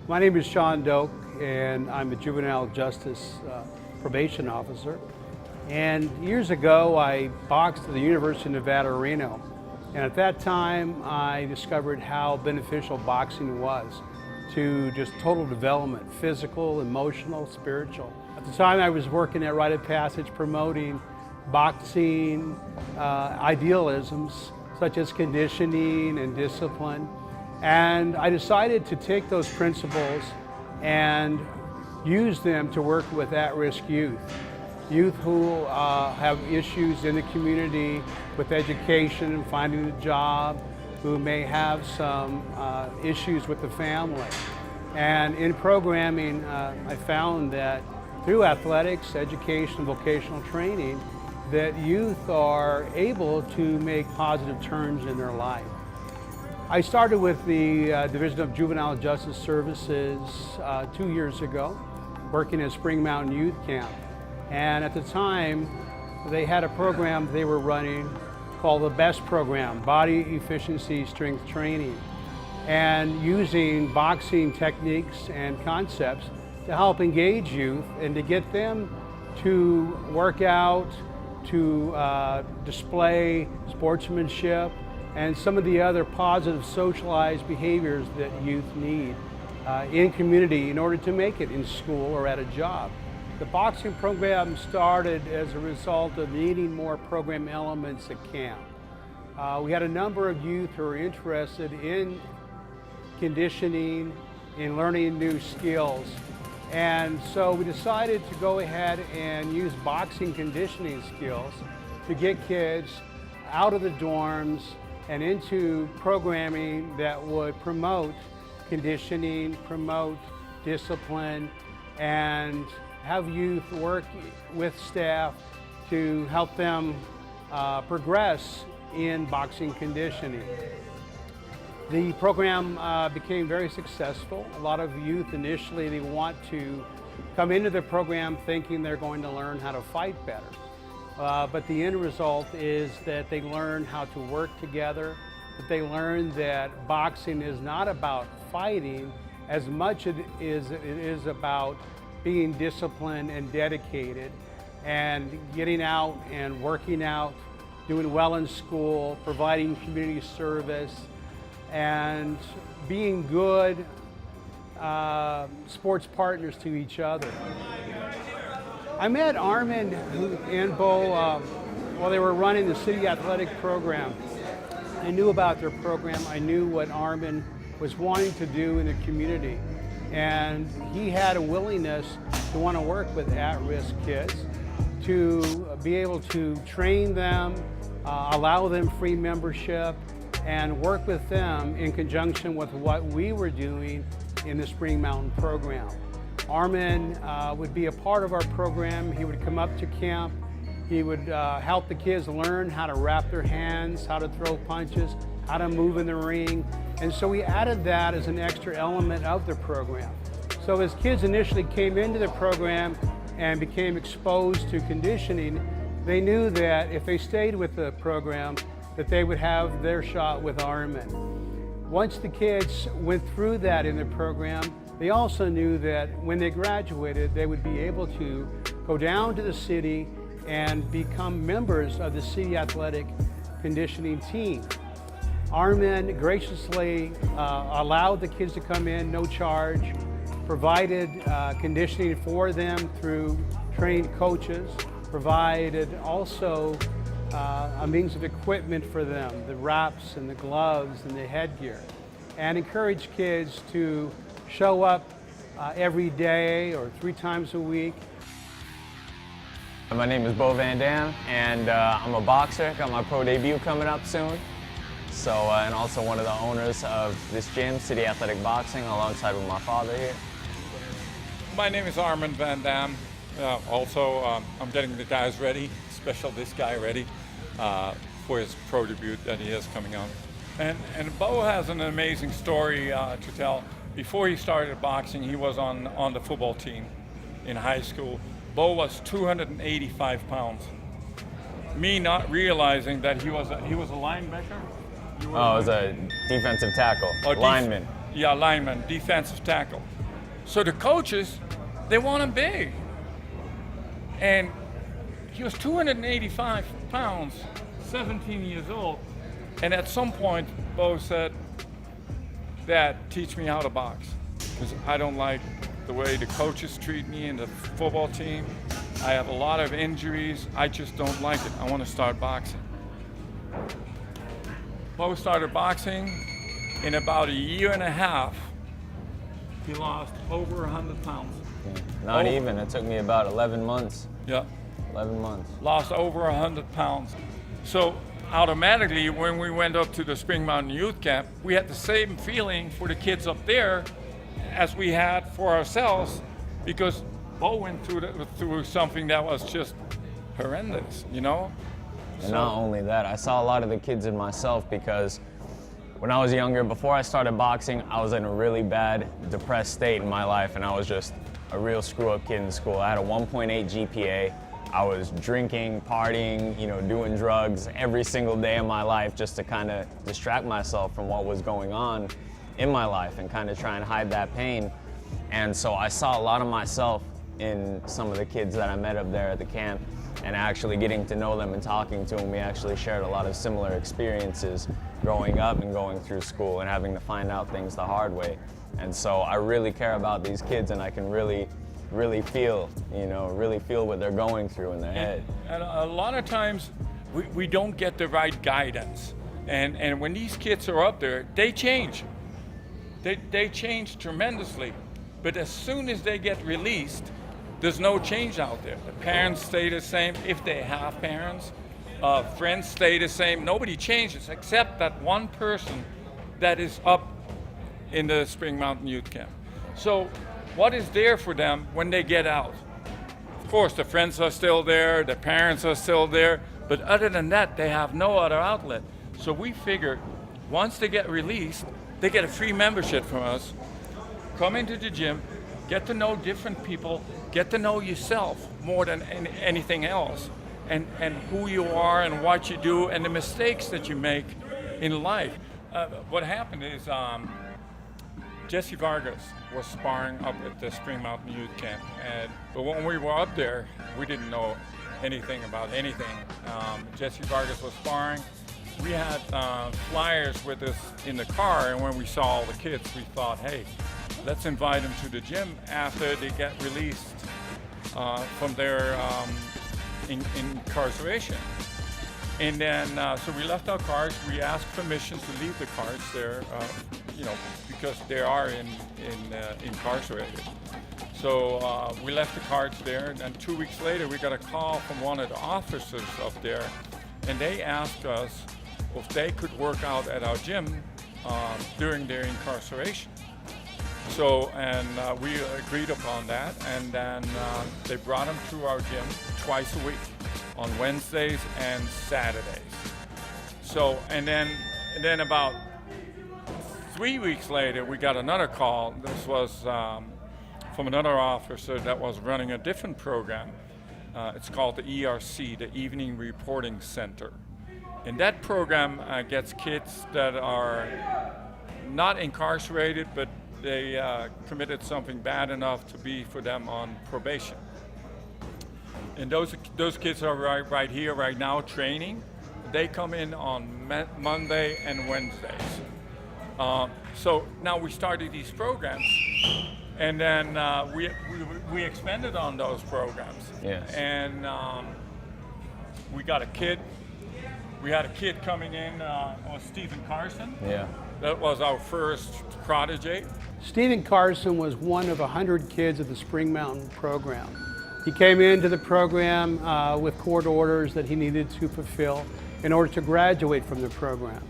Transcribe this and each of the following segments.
My name is Doak, and I'm a Juvenile Probation Officer. And years ago, I boxed at the University of Nevada, Reno. And at that time, I discovered how beneficial boxing was to just total development, physical, emotional, spiritual. At the time, I was working at Rite of Passage promoting boxing idealisms such as conditioning and discipline. And I decided to take those principles and use them to work with at-risk youth who have issues in the community with education and finding a job, who may have some issues with the family. And in programming, I found that through athletics, education, vocational training, that youth are able to make positive turns in their life. I started with the Division of Juvenile Justice Services 2 years ago, working at Spring Mountain Youth Camp. And at the time, they had a program they were running called the BEST program, Body Efficiency Strength Training, and using boxing techniques and concepts to help engage youth and to get them to work out, to display sportsmanship, and some of the other positive socialized behaviors that youth need in community in order to make it in school or at a job. The boxing program started as a result of needing more program elements at camp. We had a number of youth who were interested in conditioning, in learning new skills. And so we decided to go ahead and use boxing conditioning skills to get kids out of the dorms and into programming that would promote conditioning, promote discipline, and have youth work with staff to help them progress in boxing conditioning. The program became very successful. A lot of youth initially, they want to come into the program thinking they're going to learn how to fight better. But the end result is that they learn how to work together, that they learn that boxing is not about fighting as much as it is about being disciplined and dedicated and getting out and working out, doing well in school, providing community service, and being good sports partners to each other. I met Armin and Bo while they were running the city athletic program. I knew about their program. I knew what Armin was wanting to do in the community. And he had a willingness to want to work with at-risk kids, to be able to train them, allow them free membership, and work with them in conjunction with what we were doing in the Spring Mountain program. Armin would be a part of our program. He would come up to camp. He would help the kids learn how to wrap their hands, how to throw punches, how to move in the ring. And so we added that as an extra element of the program. So as kids initially came into the program and became exposed to conditioning, they knew that if they stayed with the program, that they would have their shot with Armin. Once the kids went through that in the program, they also knew that when they graduated, they would be able to go down to the city and become members of the city athletic conditioning team. Armin graciously allowed the kids to come in, no charge, provided conditioning for them through trained coaches, provided also a means of equipment for them, the wraps and the gloves and the headgear, and encouraged kids to show up every day or 3 times a week. My name is Bo Van Damme, and I'm a boxer. Got my pro debut coming up soon. So, and also one of the owners of this gym, City Athletic Boxing, alongside with my father here. My name is Armin Van Damme. I'm getting the guys ready, this guy ready for his pro debut that he has coming up. And Bo has an amazing story to tell. Before he started boxing, he was on the football team in high school. Bo was 285 pounds. Me not realizing that he was a linebacker. Oh, it was a defensive tackle, lineman. Yeah, lineman, defensive tackle. So the coaches, they want him big. And he was 285 pounds, 17 years old. And at some point, Bo said, "Dad, teach me how to box. Because I don't like the way the coaches treat me in the football team. I have a lot of injuries. I just don't like it. I want to start boxing." Bo started boxing. In about a year and a half, he lost over 100 pounds. Not even. It took me about 11 months. Yeah. 11 months. Lost over 100 pounds. So automatically, when we went up to the Spring Mountain Youth Camp, we had the same feeling for the kids up there as we had for ourselves, because Bo went through something that was just horrendous, you know? And not only that, I saw a lot of the kids in myself, because when I was younger, before I started boxing, I was in a really bad, depressed state in my life, and I was just a real screw-up kid in school. I had a 1.8 GPA. I was drinking, partying, you know, doing drugs every single day of my life just to kind of distract myself from what was going on in my life and kind of try and hide that pain. And so I saw a lot of myself in some of the kids that I met up there at the camp, and actually getting to know them and talking to them. We actually shared a lot of similar experiences growing up and going through school and having to find out things the hard way. And so I really care about these kids, and I can really feel, you know, really feel what they're going through in their head. And a lot of times we don't get the right guidance. And when these kids are up there, they change. They change tremendously. But as soon as they get released, there's no change out there. The parents stay the same, if they have parents. Friends stay the same. Nobody changes except that one person that is up in the Spring Mountain Youth Camp. So what is there for them when they get out? Of course, the friends are still there, the parents are still there, but other than that, they have no other outlet. So we figured once they get released, they get a free membership from us, come into the gym, get to know different people, get to know yourself more than anything else, and who you are and what you do and the mistakes that you make in life. What happened is Jessie Vargas was sparring up at the Spring Mountain Youth Camp, but when we were up there, we didn't know anything about anything. Jessie Vargas was sparring. We had flyers with us in the car, and when we saw all the kids, we thought, hey, let's invite them to the gym after they get released from their incarceration. And then, so we left our cars. We asked permission to leave the cars there, you know, because they are incarcerated. So we left the cards there, and 2 weeks later, we got a call from one of the officers up there, and they asked us if they could work out at our gym during their incarceration. So, and we agreed upon that, and then they brought them to our gym twice a week, on Wednesdays and Saturdays. So, and then about 3 weeks later, we got another call. This was from another officer that was running a different program. It's called the ERC, the Evening Reporting Center. And that program gets kids that are not incarcerated, but they committed something bad enough to be for them on probation. And those kids are right here, right now, training. They come in on Monday and Wednesdays. So now we started these programs, and then we expanded on those programs. Yes. And we got a kid. We had a kid coming in, was Stephen Carson. Yeah. That was our first protege. Stephen Carson was one of 100 kids of the Spring Mountain program. He came into the program with court orders that he needed to fulfill in order to graduate from the program.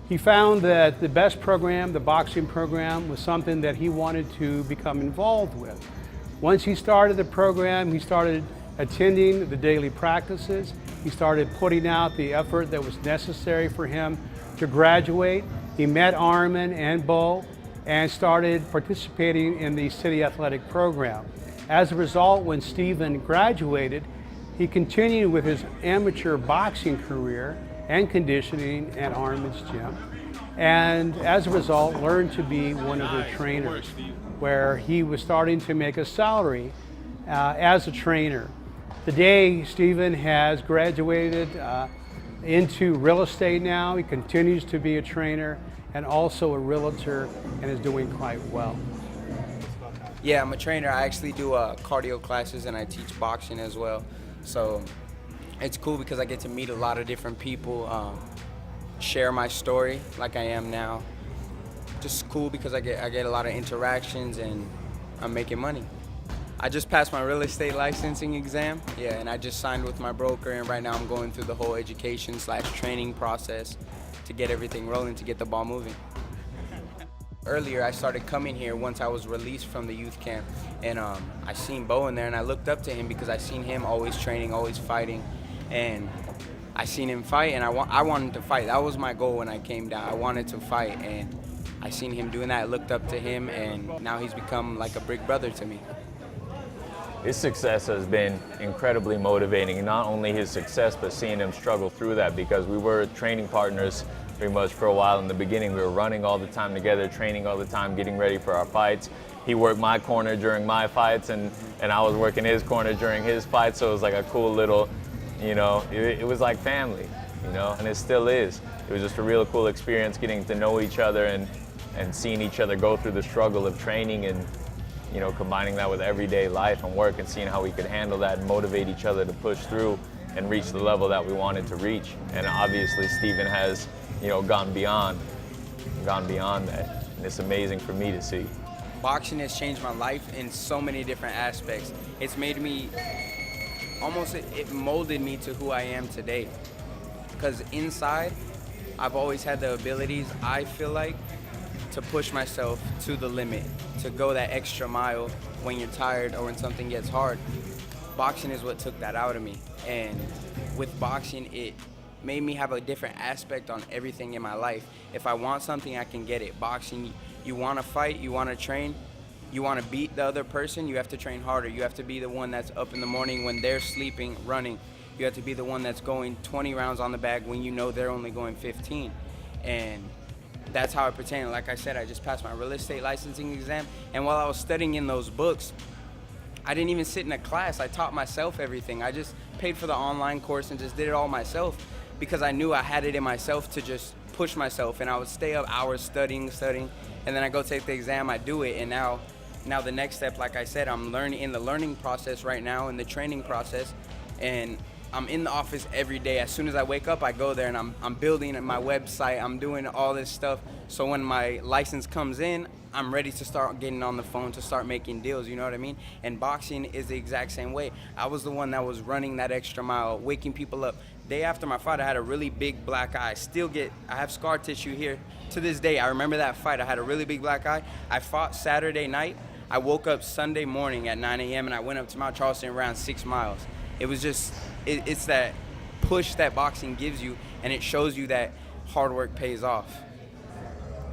He found that the best program, the boxing program, was something that he wanted to become involved with. Once he started the program, he started attending the daily practices. He started putting out the effort that was necessary for him to graduate. He met Armin and Bo and started participating in the city athletic program. As a result, when Stephen graduated, he continued with his amateur boxing career and conditioning at Armin's gym. and as a result learned to be one of their trainers, where he was starting to make a salary as a trainer. Today, Stephen has graduated into real estate now. He continues to be a trainer and also a realtor, and is doing quite well. Yeah, I'm a trainer. I actually do cardio classes and I teach boxing as well. So it's cool because I get to meet a lot of different people, share my story like I am now. Just cool because I get a lot of interactions and I'm making money. I just passed my real estate licensing exam, yeah, and I just signed with my broker, and right now I'm going through the whole education/training process to get everything rolling, to get the ball moving. Earlier, I started coming here once I was released from the youth camp, and I seen Bo in there, and I looked up to him because I seen him always training, always fighting, and I seen him fight, and I wanted to fight. That was my goal when I came down. I wanted to fight, and I seen him doing that. I looked up to him, and now he's become like a big brother to me. His success has been incredibly motivating. Not only his success, but seeing him struggle through that, because we were training partners pretty much for a while. In the beginning, we were running all the time together, training all the time, getting ready for our fights. He worked my corner during my fights, and I was working his corner during his fights, so it was like a cool little, it was like family, and it still is. It was just a real cool experience getting to know each other and seeing each other go through the struggle of training and combining that with everyday life and work, and seeing how we could handle that and motivate each other to push through and reach the level that we wanted to reach. And obviously Stephen has, gone beyond that. And it's amazing for me to see. Boxing has changed my life in so many different aspects. It's made me, it molded me to who I am today. Because inside, I've always had the abilities, I feel like, to push myself to the limit, to go that extra mile when you're tired or when something gets hard. Boxing is what took that out of me. And with boxing, it made me have a different aspect on everything in my life. If I want something, I can get it. Boxing, you want to fight, you want to train, you want to beat the other person, you have to train harder. You have to be the one that's up in the morning when they're sleeping, running. You have to be the one that's going 20 rounds on the bag when you know they're only going 15. And that's how I pretend. Like I said, I just passed my real estate licensing exam, and while I was studying in those books, I didn't even sit in a class. I taught myself everything. I just paid for the online course and just did it all myself, because I knew I had it in myself to just push myself, and I would stay up hours studying, and then I go take the exam, I do it, and now the next step, like I said, I'm learning in the learning process right now, in the training process, and I'm in the office every day. As soon as I wake up, I go there, and I'm building my website, I'm doing all this stuff, so when my license comes in, I'm ready to start getting on the phone, to start making deals, you know what I mean? And boxing is the exact same way. I was the one that was running that extra mile, waking people up. Day after my fight, I had a really big black eye. I have scar tissue here to this day. I remember that fight. I had a really big black eye. I fought Saturday night. I woke up Sunday morning at 9 a.m. and I went up to Mount Charleston and ran 6 miles. It was just, it's that push that boxing gives you, and it shows you that hard work pays off.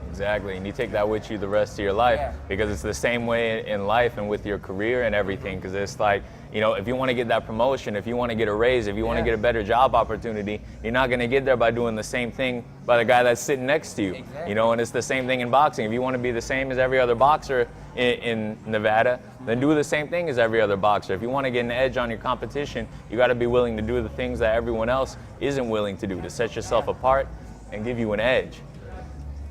Exactly, and you take that with you the rest of your life, because it's the same way in life and with your career and everything, because it's like, if you want to get that promotion, if you want to get a raise, if you want to get a better job opportunity, you're not going to get there by doing the same thing by the guy that's sitting next to you. Exactly. And it's the same thing in boxing. If you want to be the same as every other boxer in Nevada, then do the same thing as every other boxer. If you want to get an edge on your competition, you got to be willing to do the things that everyone else isn't willing to do, to set yourself apart and give you an edge.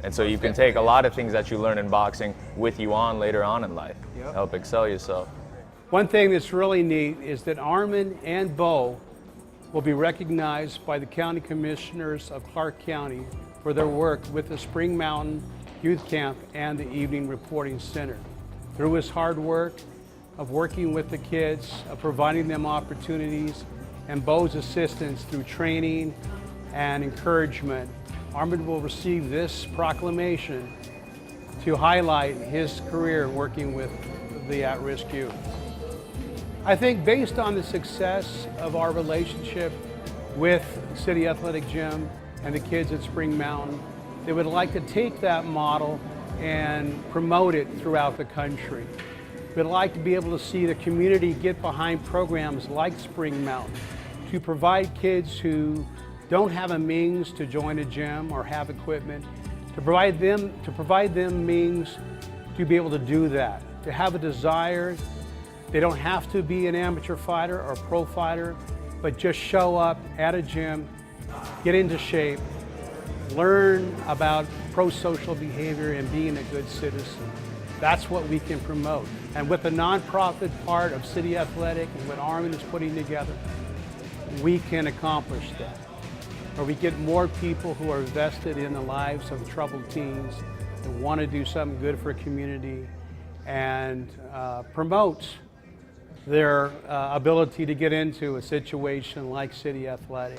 And so you can take a lot of things that you learn in boxing with you on later on in life, help excel yourself. One thing that's really neat is that Armin and Bo will be recognized by the county commissioners of Clark County for their work with the Spring Mountain Youth Camp and the Evening Reporting Center. Through his hard work of working with the kids, of providing them opportunities, and Bo's assistance through training and encouragement, Armin will receive this proclamation to highlight his career working with the at-risk youth. I think based on the success of our relationship with City Athletic Gym and the kids at Spring Mountain, they would like to take that model and promote it throughout the country. We'd like to be able to see the community get behind programs like Spring Mountain to provide kids who don't have a means to join a gym or have equipment, to provide them means to be able to do that, to have a desire. They don't have to be an amateur fighter or pro fighter, but just show up at a gym, get into shape, learn about pro-social behavior and being a good citizen. That's what we can promote. And with the nonprofit part of City Athletic and what Armin is putting together, we can accomplish that. Or we get more people who are vested in the lives of troubled teens that want to do something good for a community and promote their ability to get into a situation like City Athletic.